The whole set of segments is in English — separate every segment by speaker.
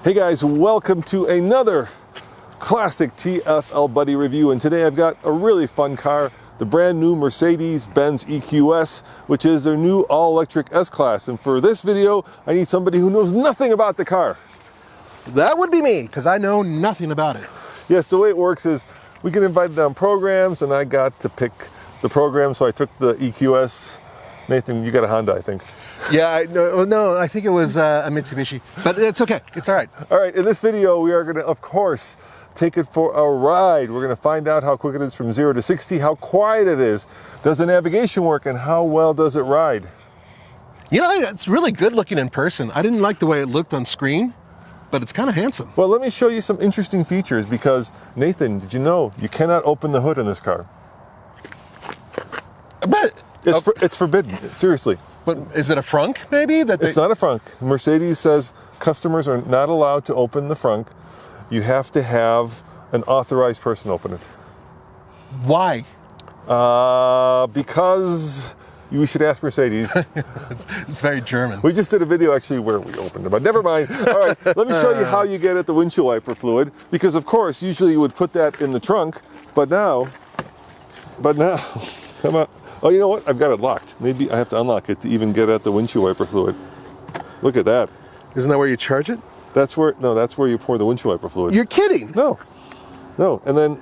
Speaker 1: Hey guys, welcome to another classic TFL Buddy review, and today I've got a really fun car, the brand new Mercedes-Benz EQS, which is their new all-electric S-Class. And for this video, I need somebody who knows nothing about the car.
Speaker 2: That would be me, because I know nothing about it.
Speaker 1: Yes, the way it works is we get invited on programs, and I got to pick the program, so I took the EQS. Nathan, you got a Honda, I think.
Speaker 2: Yeah, no, I think it was a Mitsubishi, but it's okay. It's all right.
Speaker 1: All right, in this video, we are going to, of course, take it for a ride. We're going to find out how quick it is from 0 to 60, how quiet it is, does the navigation work, and how well does it ride?
Speaker 2: You know, it's really good looking in person. I didn't like the way it looked on screen, but it's kind of handsome.
Speaker 1: Well, let me show you some interesting features because, Nathan, did you know you cannot open the hood in this car?
Speaker 2: But
Speaker 1: it's forbidden, seriously.
Speaker 2: But is it a frunk, maybe?
Speaker 1: It's not a frunk. Mercedes says customers are not allowed to open the frunk. You have to have an authorized person open it.
Speaker 2: Why?
Speaker 1: Because we should ask Mercedes.
Speaker 2: It's very German.
Speaker 1: We just did a video actually where we opened it, but never mind. All right, let me show you how you get at the windshield wiper fluid. Because of course, usually you would put that in the trunk, but now, come on. Oh, you know what? I've got it locked. Maybe I have to unlock it to even get at the windshield wiper fluid. Look at that.
Speaker 2: Isn't that where you charge it?
Speaker 1: That's where you pour the windshield wiper fluid.
Speaker 2: You're kidding.
Speaker 1: No. And then,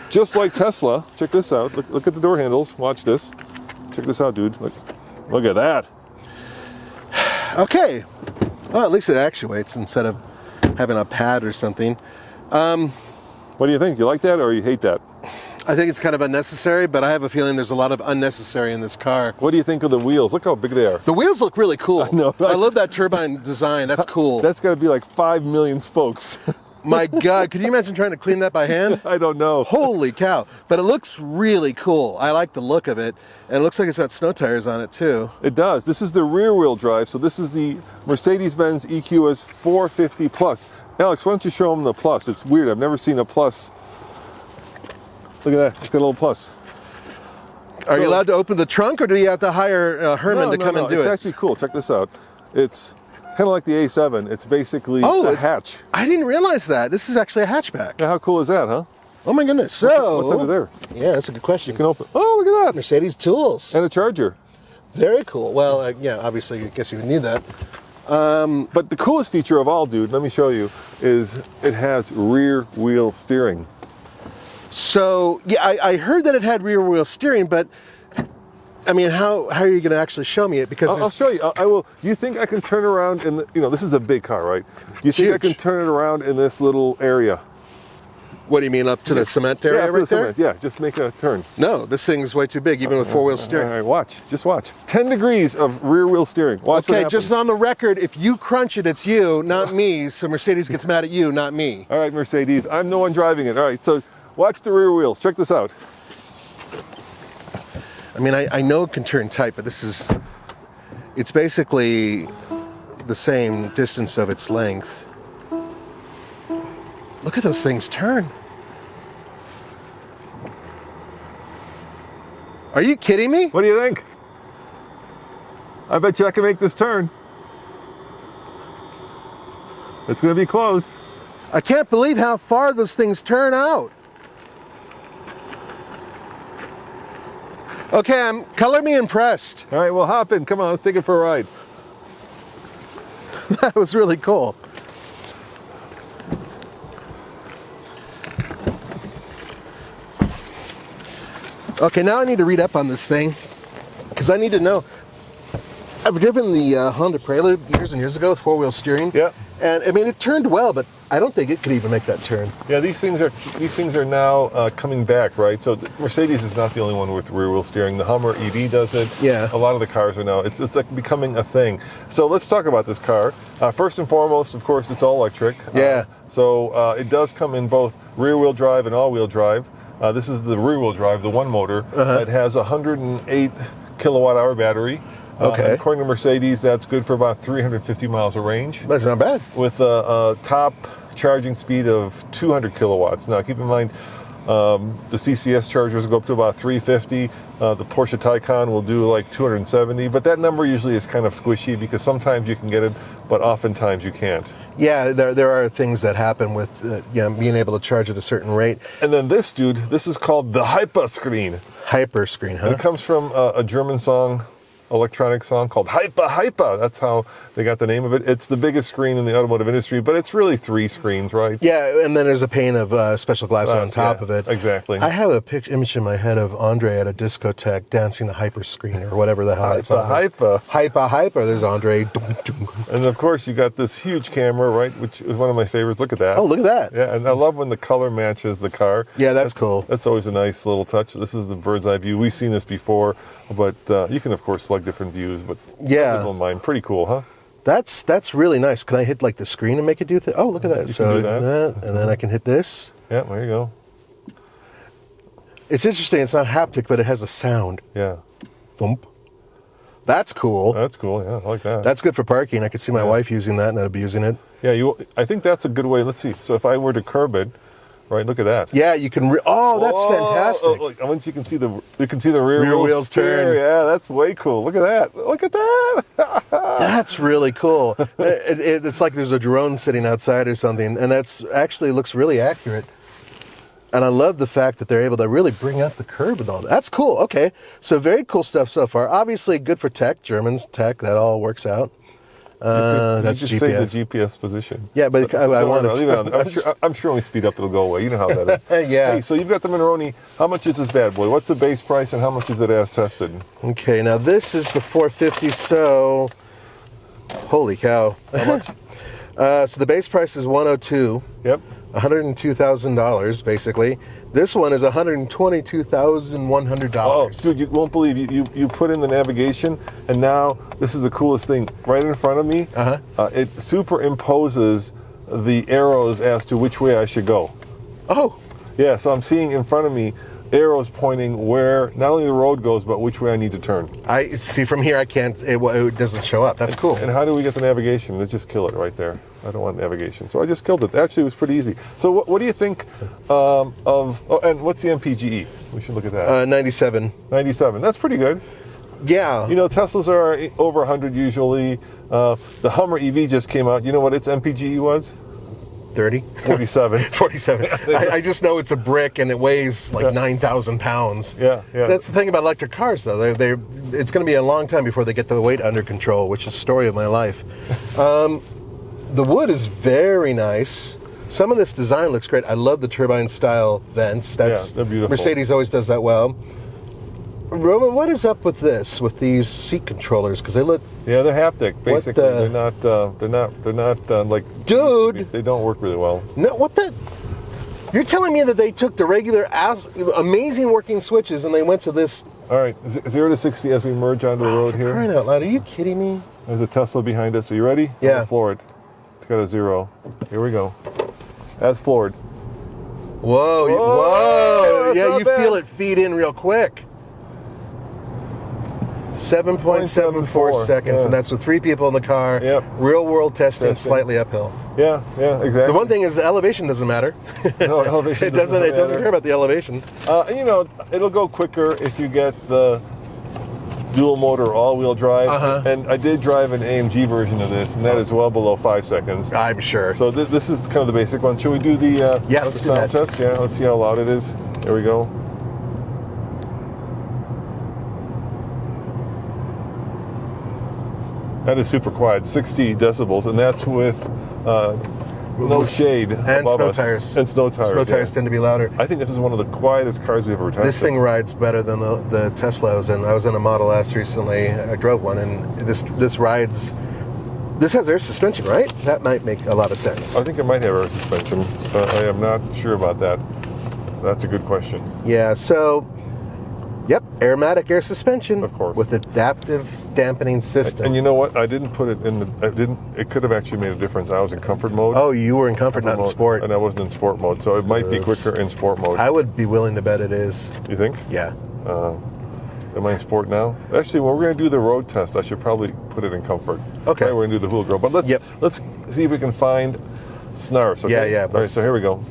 Speaker 1: just like Tesla, check this out. Look at the door handles. Watch this. Check this out, dude. Look at that.
Speaker 2: Okay. Well, at least it actuates instead of having a pad or something.
Speaker 1: What do you think? You like that or you hate that?
Speaker 2: I think it's kind of unnecessary, but I have a feeling there's a lot of unnecessary in this car.
Speaker 1: What do you think of the wheels? Look how big they are.
Speaker 2: The wheels look really cool.
Speaker 1: I know.
Speaker 2: I love that turbine design. That's cool.
Speaker 1: That's got to be like 5 million spokes.
Speaker 2: My God, could you imagine trying to clean that by hand?
Speaker 1: I don't know.
Speaker 2: Holy cow. But it looks really cool. I like the look of it. And it looks like it's got snow tires on it too.
Speaker 1: It does. This is the rear wheel drive. So this is the Mercedes-Benz EQS 450 Plus. Alex, why don't you show them the Plus? It's weird. I've never seen a Plus. Look at that. It's got a little plus.
Speaker 2: Are you allowed to open the trunk, or do you have to hire Herman to come and do it?
Speaker 1: It's actually cool. Check this out. It's kind of like the A7. It's basically a hatch.
Speaker 2: I didn't realize that. This is actually a hatchback.
Speaker 1: Yeah, how cool is that, huh?
Speaker 2: Oh my goodness. So
Speaker 1: what's under there?
Speaker 2: Yeah, that's a good question.
Speaker 1: You can open. Oh, look at that.
Speaker 2: Mercedes tools.
Speaker 1: And a charger.
Speaker 2: Very cool. Well, yeah, obviously, I guess you would need that.
Speaker 1: But the coolest feature of all, dude, let me show you, is it has rear wheel steering.
Speaker 2: So, yeah, I heard that it had rear wheel steering, but I mean, how are you going to actually show me it? Because
Speaker 1: I'll show you. I will. Do you think I can turn around in the, this is a big car, right? Do you think I can turn it around in this little area?
Speaker 2: What do you mean, up to the cement area right there?
Speaker 1: Yeah, just make a turn.
Speaker 2: No, this thing's way too big, even with four-wheel steering.
Speaker 1: All right, watch. Just watch. 10 degrees of rear wheel steering. Watch what happens.
Speaker 2: Just on the record, if you crunch it, it's you, not me. So Mercedes gets mad at you, not me.
Speaker 1: All right, Mercedes. I'm the one driving it. All right, so watch the rear wheels. Check this out.
Speaker 2: I mean, I know it can turn tight, but it's basically the same distance of its length. Look at those things turn. Are you kidding me?
Speaker 1: What do you think? I bet you I can make this turn. It's going to be close.
Speaker 2: I can't believe how far those things turn out. Okay, color me impressed.
Speaker 1: All right, well, hop in. Come on, let's take it for a ride.
Speaker 2: That was really cool. Okay, now I need to read up on this thing, because I need to know. I've driven the Honda Prelude years and years ago with four-wheel steering.
Speaker 1: Yeah.
Speaker 2: And I mean, it turned well, but I don't think it could even make that turn.
Speaker 1: Yeah, these things are now coming back, right? So Mercedes is not the only one with rear wheel steering. The Hummer EV does it.
Speaker 2: Yeah.
Speaker 1: A lot of the cars are now. It's like becoming a thing. So let's talk about this car. First and foremost, of course, it's all electric.
Speaker 2: Yeah.
Speaker 1: So it does come in both rear wheel drive and all wheel drive. This is the rear wheel drive, the one motor. It has a 108 kilowatt hour battery.
Speaker 2: Okay.
Speaker 1: According to Mercedes, that's good for about 350 miles of range.
Speaker 2: That's not bad.
Speaker 1: With a top charging speed of 200 kilowatts. Now, keep in mind, The CCS chargers go up to about 350. The Porsche Taycan will do like 270, but that number usually is kind of squishy because sometimes you can get it, but oftentimes you can't.
Speaker 2: Yeah, there are things that happen with being able to charge at a certain rate.
Speaker 1: And then this dude, this is called the Hyperscreen.
Speaker 2: Hyperscreen, huh?
Speaker 1: And it comes from a German song, electronic song called Hyper. That's how they got the name of it. It's the biggest screen in the automotive industry, but it's really 3 screens, right?
Speaker 2: Yeah, and then there's a pane of special glass on top of it.
Speaker 1: Exactly.
Speaker 2: I have a image in my head of Andre at a discotheque dancing the Hyperscreen or whatever the hell it's on.
Speaker 1: Hyper.
Speaker 2: Hyper. There's Andre.
Speaker 1: And of course, you got this huge camera, right, which is one of my favorites. Look at that.
Speaker 2: Oh, look at that.
Speaker 1: Yeah, and I love when the color matches the car.
Speaker 2: Yeah, that's cool.
Speaker 1: That's always a nice little touch. This is the bird's eye view. We've seen this before, but you can, of course, select different views, but
Speaker 2: yeah,
Speaker 1: don't mind. Pretty cool, huh?
Speaker 2: That's really nice. Can I hit like the screen and make it do things? Oh, look at that.
Speaker 1: You
Speaker 2: so
Speaker 1: can do that.
Speaker 2: And then I can hit this.
Speaker 1: Yeah, there you go.
Speaker 2: It's interesting. It's not haptic, but it has a sound.
Speaker 1: Yeah.
Speaker 2: Thump. That's cool.
Speaker 1: That's cool. Yeah, I like that.
Speaker 2: That's good for parking. I could see my wife using that and abusing it.
Speaker 1: Yeah, I think that's a good way. Let's see. So if I were to curb it, right? Look at that.
Speaker 2: Yeah, you can. That's fantastic.
Speaker 1: Look, once you can see the rear
Speaker 2: wheels turn.
Speaker 1: Yeah, that's way cool. Look at that. Look at that.
Speaker 2: That's really cool. It's like there's a drone sitting outside or something, and that's actually looks really accurate. And I love the fact that they're able to really bring up the curb and all that. That's cool. Okay, so very cool stuff so far. Obviously good for tech, Germans tech. That all works out. That's
Speaker 1: just
Speaker 2: GPS.
Speaker 1: say the GPS position.
Speaker 2: Yeah, but I want
Speaker 1: to. I'm sure when we speed up, it'll go away. You know how that is.
Speaker 2: Yeah.
Speaker 1: Hey, so you've got the Monroney. How much is this bad boy? What's the base price and how much is it as tested?
Speaker 2: Okay, now this is the 450. So, holy cow!
Speaker 1: How much?
Speaker 2: So the base price is 102.
Speaker 1: Yep.
Speaker 2: $102,000 basically. This one is $122,100.
Speaker 1: Oh, dude, you won't believe you put in the navigation, and now this is the coolest thing. Right in front of me, it superimposes the arrows as to which way I should go.
Speaker 2: Oh,
Speaker 1: yeah. So I'm seeing in front of me arrows pointing where not only the road goes, but which way I need to turn.
Speaker 2: I see from here. I can't. It doesn't show up. That's cool.
Speaker 1: And how do we get the navigation? Let's just kill it right there. I don't want navigation, so I just killed it. Actually, it was pretty easy. So what do you think of? Oh, and what's the Mpge? We should look at that.
Speaker 2: 97.
Speaker 1: 97. That's pretty good.
Speaker 2: Yeah.
Speaker 1: You know, Teslas are over 100 usually. The Hummer EV just came out. You know what its Mpge was?
Speaker 2: 30?
Speaker 1: 47.
Speaker 2: 47. I just know it's a brick and it weighs like 9,000 pounds.
Speaker 1: Yeah.
Speaker 2: That's the thing about electric cars, though. It's going to be a long time before they get the weight under control, which is the story of my life. The wood is very nice. Some of this design looks great. I love the turbine-style vents.
Speaker 1: They're beautiful.
Speaker 2: Mercedes always does that well. Roman, what is up with this? With these seat controllers? Because they look.
Speaker 1: Yeah, they're haptic. Basically, they're not like.
Speaker 2: Dude,
Speaker 1: they don't work really well.
Speaker 2: No, what the? You're telling me that they took the regular, amazing working switches and they went to this.
Speaker 1: All right, 0 to 60 as we merge onto the road here.
Speaker 2: Crying out loud! Are you kidding me?
Speaker 1: There's a Tesla behind us. Are you ready?
Speaker 2: Yeah.
Speaker 1: Floor it. It's got a 0. Here we go. That's floored.
Speaker 2: Whoa! Yeah, you
Speaker 1: bad.
Speaker 2: feel it feed in real quick. 7.74 seconds, and that's with 3 people in the car.
Speaker 1: Yep.
Speaker 2: Real world testing, slightly uphill.
Speaker 1: Yeah, exactly.
Speaker 2: The one thing is the elevation doesn't matter.
Speaker 1: No, elevation
Speaker 2: it doesn't care about the elevation.
Speaker 1: You know, it'll go quicker if you get the dual motor all-wheel drive. And I did drive an AMG version of this, and that is well below 5 seconds.
Speaker 2: I'm sure.
Speaker 1: So this is kind of the basic one. Should we do the
Speaker 2: let's do
Speaker 1: sound test? Yeah, let's see how loud it is. There we go. That is super quiet, 60 decibels, and that's with no shade
Speaker 2: and
Speaker 1: above
Speaker 2: snow
Speaker 1: us.
Speaker 2: tires.
Speaker 1: And snow tires.
Speaker 2: Snow tires tend to be louder.
Speaker 1: I think this is one of the quietest cars we've ever tested.
Speaker 2: This thing rides better than the Tesla I was in. I was in a Model S recently. I drove one, and this rides. This has air suspension, right? That might make a lot of sense.
Speaker 1: I think it might have air suspension, but I am not sure about that. That's a good question.
Speaker 2: Yeah, so, yep, Aromatic Air Suspension.
Speaker 1: Of course.
Speaker 2: With adaptive dampening system.
Speaker 1: And you know what? I didn't put it in it could have actually made a difference. I was in comfort mode.
Speaker 2: Oh, you were in comfort not in
Speaker 1: mode,
Speaker 2: sport.
Speaker 1: And I wasn't in sport mode, so it might be quicker in sport mode.
Speaker 2: I would be willing to bet it is.
Speaker 1: You think?
Speaker 2: Yeah.
Speaker 1: Am I in sport now? Actually, when we're going to do the road test, I should probably put it in comfort.
Speaker 2: Okay.
Speaker 1: Right, we're going to do the Hula Girl. But let's see if we can find Snarfs. Okay?
Speaker 2: Yeah.
Speaker 1: All right, so here we go.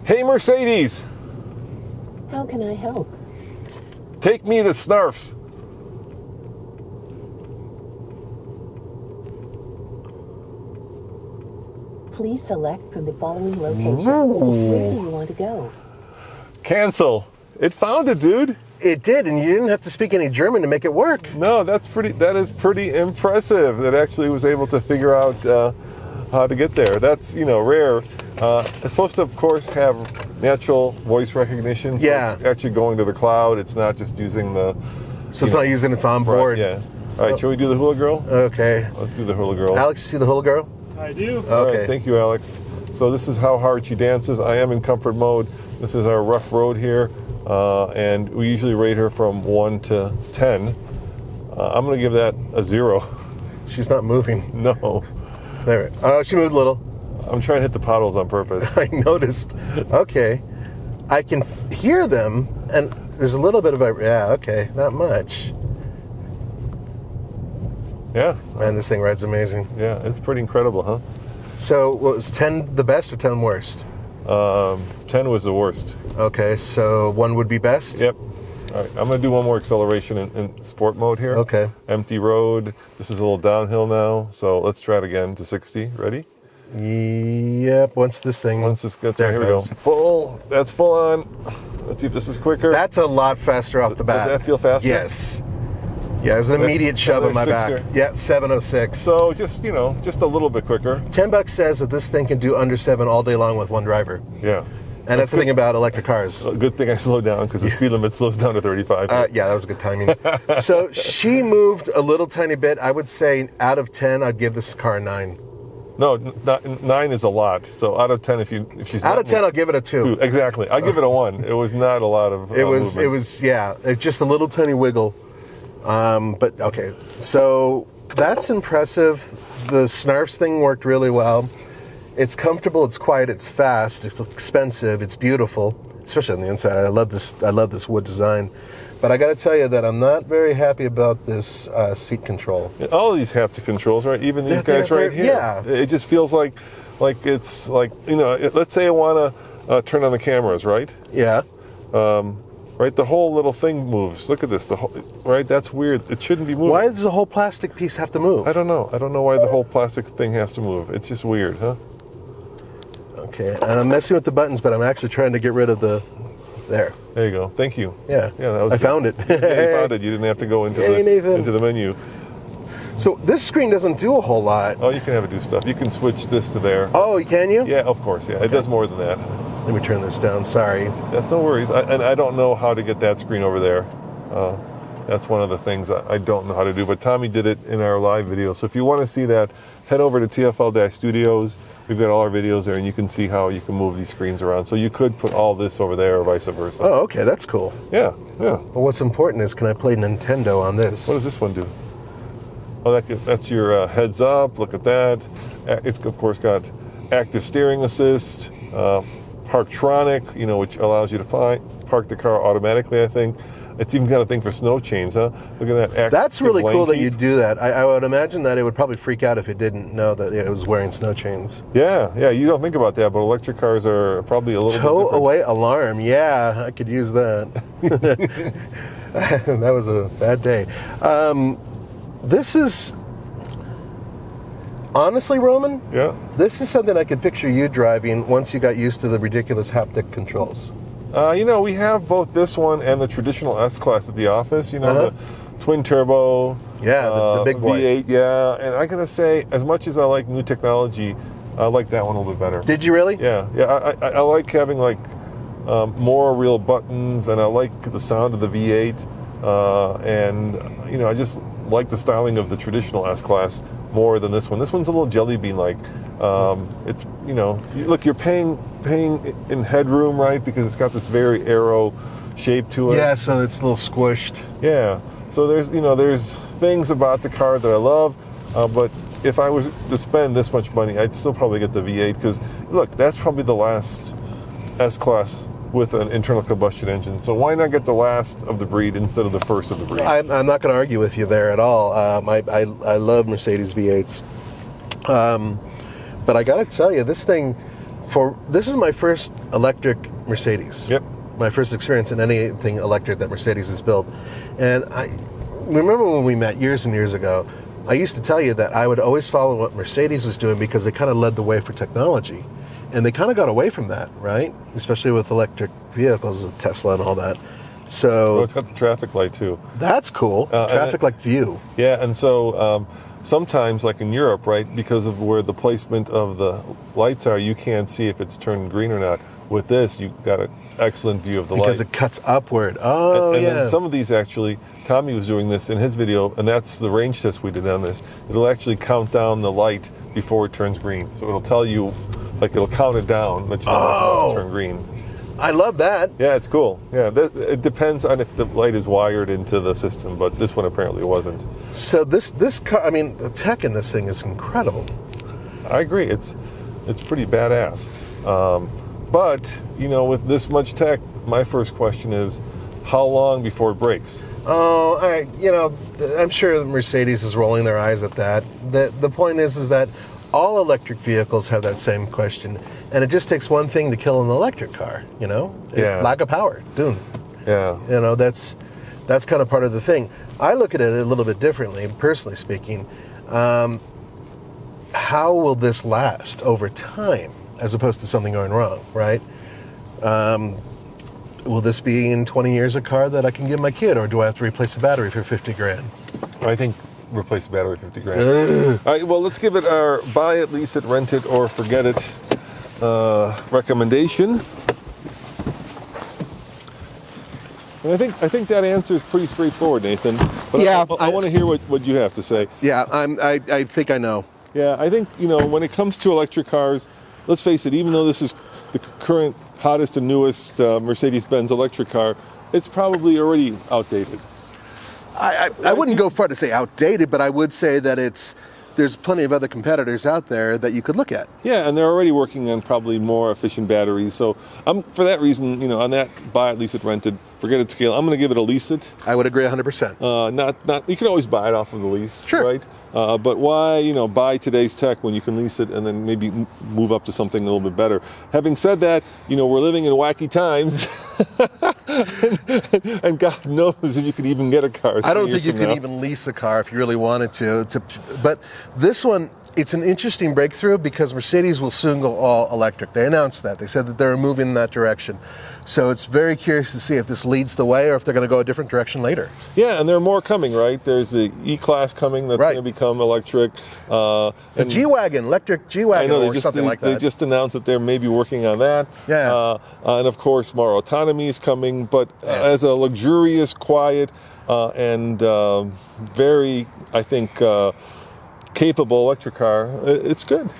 Speaker 1: Hey, Mercedes!
Speaker 3: How can I help?
Speaker 1: Take me to Snarf's.
Speaker 3: Please select from the following locations. Where do you want to go?
Speaker 1: Cancel. It found it, dude.
Speaker 2: It did, and you didn't have to speak any German to make it work.
Speaker 1: No, that is pretty impressive. That actually was able to figure out how to get there. That's, rare. It's supposed to, of course, have natural voice recognition. So
Speaker 2: Yeah.
Speaker 1: it's actually going to the cloud. It's not just using the...
Speaker 2: So it's not using its onboard.
Speaker 1: Right, yeah. All right, shall we do the hula girl?
Speaker 2: Okay.
Speaker 1: Let's do the hula girl.
Speaker 2: Alex, you see the hula girl?
Speaker 4: I do.
Speaker 1: All
Speaker 2: Okay.
Speaker 1: right, thank you, Alex. So this is how hard she dances. I am in comfort mode. This is our rough road here. And we usually rate her from 1 to 10. I'm going to give that a 0.
Speaker 2: She's not moving.
Speaker 1: No.
Speaker 2: There. Oh, she moved a little.
Speaker 1: I'm trying to hit the potholes on purpose.
Speaker 2: I noticed. Okay. I can hear them, and there's a little bit of a... Yeah, okay. Not much.
Speaker 1: Yeah.
Speaker 2: Man, this thing rides amazing.
Speaker 1: Yeah, it's pretty incredible, huh?
Speaker 2: So, was 10 the best or 10 worst?
Speaker 1: 10 was the worst.
Speaker 2: Okay, so 1 would be best?
Speaker 1: Yep. All right, I'm going to do one more acceleration in sport mode here.
Speaker 2: Okay.
Speaker 1: Empty road. This is a little downhill now, so let's try it again to 60. Ready?
Speaker 2: Yep, once this thing...
Speaker 1: Once this gets
Speaker 2: There
Speaker 1: on,
Speaker 2: it
Speaker 1: here we go.
Speaker 2: goes.
Speaker 1: Full. That's full on. Let's see if this is quicker.
Speaker 2: That's a lot faster off the bat.
Speaker 1: Does that feel faster?
Speaker 2: Yes. Yeah, it was an immediate shove in my back.
Speaker 1: Sixer.
Speaker 2: Yeah, 706.
Speaker 1: So just, just a little bit quicker.
Speaker 2: $10 says that this thing can do under 7 all day long with one driver.
Speaker 1: Yeah.
Speaker 2: And that's the thing about electric cars.
Speaker 1: A good thing I slowed down because the speed limit slows down to 35.
Speaker 2: Yeah, that was good timing. So she moved a little tiny bit. I would say out of 10, I'd give this car a 9.
Speaker 1: No, 9 is a lot. So out of 10, if she's
Speaker 2: Out
Speaker 1: not
Speaker 2: of 10, I'll give it a 2.
Speaker 1: Exactly. I'll give it a 1. It was not a lot of movement.
Speaker 2: It's just a little tiny wiggle. But okay, so that's impressive. The Snarfs thing worked really well. It's comfortable, it's quiet, it's fast, it's expensive, it's beautiful, especially on the inside. I love this wood design. But I got to tell you that I'm not very happy about this seat control.
Speaker 1: All of these haptic controls, right? Even these guys right here.
Speaker 2: Yeah.
Speaker 1: It just feels like it's like, let's say I want to turn on the cameras, right?
Speaker 2: Yeah.
Speaker 1: Right, the whole little thing moves. Look at this. Right, that's weird. It shouldn't be moving.
Speaker 2: Why does the whole plastic piece have to move?
Speaker 1: I don't know. I don't know why the whole plastic thing has to move. It's just weird, huh?
Speaker 2: Okay, and I'm messing with the buttons, but I'm actually trying to get rid of the... There.
Speaker 1: There you go. Thank you.
Speaker 2: Yeah.
Speaker 1: Yeah, that was
Speaker 2: I
Speaker 1: good.
Speaker 2: found it.
Speaker 1: Yeah, you found it. You didn't have to go into the menu.
Speaker 2: So this screen doesn't do a whole lot.
Speaker 1: Oh, you can have it do stuff. You can switch this to there.
Speaker 2: Oh, can you?
Speaker 1: Yeah, of course. Yeah, It does more than that.
Speaker 2: Let me turn this down. Sorry.
Speaker 1: That's no worries. And I don't know how to get that screen over there. That's one of the things I don't know how to do. But Tommy did it in our live video. So if you want to see that, head over to TFL-Studios. We've got all our videos there, and you can see how you can move these screens around. So you could put all this over there or vice versa.
Speaker 2: Oh, okay. That's cool.
Speaker 1: Yeah.
Speaker 2: Well, what's important is, can I play Nintendo on this?
Speaker 1: What does this one do? Oh, that's your heads up. Look at that. It's, of course, got active steering assist, Parktronic, which allows you to park the car automatically, I think. It's even got a thing for snow chains, huh? Look at that.
Speaker 2: That's really cool that you do that. I would imagine that it would probably freak out if it didn't know that it was wearing snow chains.
Speaker 1: Yeah, you don't think about that, but electric cars are probably a little bit different.
Speaker 2: Tow away alarm. Yeah, I could use that. That was a bad day. This is... Honestly, Roman?
Speaker 1: Yeah.
Speaker 2: This is something I could picture you driving once you got used to the ridiculous haptic controls.
Speaker 1: We have both this one and the traditional S-Class at the office. The twin turbo.
Speaker 2: Yeah, the big boy.
Speaker 1: V8, yeah. And I gotta say, as much as I like new technology, I like that one a little bit better.
Speaker 2: Did you really?
Speaker 1: Yeah. I like having more real buttons, and I like the sound of the V8. And I just like the styling of the traditional S-Class more than this one. This one's a little jelly bean-like. It's, look, you're paying in headroom, right? Because it's got this very aero shape to it.
Speaker 2: Yeah, so it's a little squished.
Speaker 1: Yeah. So there's things about the car that I love, but if I was to spend this much money, I'd still probably get the V8 because, look, that's probably the last S-Class with an internal combustion engine. So why not get the last of the breed instead of the first of the breed?
Speaker 2: I'm not going to argue with you there at all. I love Mercedes V8s. But I got to tell you, this is my first electric Mercedes.
Speaker 1: Yep.
Speaker 2: my first experience in anything electric that Mercedes has built. And I remember when we met years and years ago, I used to tell you that I would always follow what Mercedes was doing because they kind of led the way for technology. And they kind of got away from that, right? Especially with electric vehicles, Tesla and all that. So
Speaker 1: it's got the traffic light too.
Speaker 2: That's cool. Traffic light view.
Speaker 1: Yeah, and so sometimes, like in Europe, right, because of where the placement of the lights are, you can't see if it's turned green or not. With this, you've got an excellent view of the light.
Speaker 2: Because it cuts upward. Oh,
Speaker 1: and
Speaker 2: yeah.
Speaker 1: then some of these actually, Tommy was doing this in his video, and that's the range test we did on this. It'll actually count down the light before it turns green. So it'll tell you, like it'll count it down, let you know when it'll turn green.
Speaker 2: I love that.
Speaker 1: Yeah, it's cool. Yeah, it depends on if the light is wired into the system, but this one apparently wasn't.
Speaker 2: So this car, I mean, the tech in this thing is incredible.
Speaker 1: I agree. It's pretty badass. But, you know, with this much tech, my first question is, how long before it breaks?
Speaker 2: Oh, I'm sure Mercedes is rolling their eyes at that. The point is that all electric vehicles have that same question, and it just takes one thing to kill an electric car, you know?
Speaker 1: Yeah.
Speaker 2: Lack of power. Boom.
Speaker 1: Yeah.
Speaker 2: You know, that's kind of part of the thing. I look at it a little bit differently, personally speaking. How will this last over time, as opposed to something going wrong, right? Will this be in 20 years a car that I can give my kid, or do I have to replace the battery for 50 grand?
Speaker 1: I think replace the battery 50 grand. All right, well, let's give it our buy it, lease it, rent it, or forget it recommendation. And I think that answer is pretty straightforward, Nathan. But
Speaker 2: Yeah,
Speaker 1: I want to hear what you have to say.
Speaker 2: Yeah, I think I know.
Speaker 1: Yeah, I think, you know, when it comes to electric cars, let's face it, even though this is the current hottest and newest Mercedes-Benz electric car, it's probably already outdated.
Speaker 2: I wouldn't go far to say outdated, but I would say that there's plenty of other competitors out there that you could look at.
Speaker 1: Yeah, and they're already working on probably more efficient batteries. So for that reason, you know, on that buy it, lease it, rent it, forget it scale, I'm going to give it a lease it.
Speaker 2: I would agree 100%.
Speaker 1: Not you can always buy it off of the lease,
Speaker 2: sure,
Speaker 1: right? But why, you know, buy today's tech when you can lease it and then maybe move up to something a little bit better? Having said that, you know, we're living in wacky times, and God knows if you could even get a car.
Speaker 2: I don't think you can even lease a car if you really wanted to. But this one, it's an interesting breakthrough because Mercedes will soon go all electric. They announced that. They said that they're moving in that direction. So it's very curious to see if this leads the way or if they're going to go a different direction later.
Speaker 1: Yeah, and there are more coming, right? There's the E-Class coming that's going to become electric.
Speaker 2: The G-Wagon, electric G-Wagon, or something like that.
Speaker 1: They just announced that they're maybe working on that.
Speaker 2: Yeah.
Speaker 1: And of course, more autonomy is coming, but as a luxurious, quiet, and very, I think, capable electric car, it's good.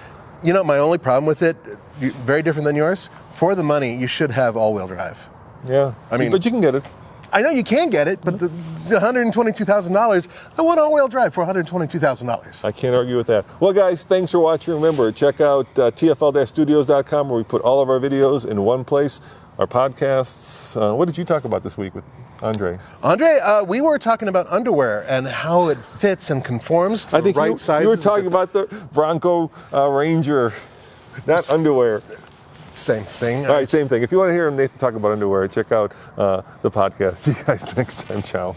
Speaker 2: You know, my only problem with it, very different than yours, for the money, you should have all-wheel drive.
Speaker 1: Yeah, I mean, but you can get it.
Speaker 2: I know you can get it, but the $122,000, I want all-wheel drive for $122,000.
Speaker 1: I can't argue with that. Well, guys, thanks for watching. Remember, check out tfl-studios.com where we put all of our videos in one place, our podcasts. What did you talk about this week with Andre?
Speaker 2: We were talking about underwear and how it fits and conforms to the right size.
Speaker 1: You were talking about the Bronco Ranger, not underwear.
Speaker 2: Same thing.
Speaker 1: All right, same thing. If you want to hear Nathan talk about underwear, check out the podcast. See you guys next time. Ciao.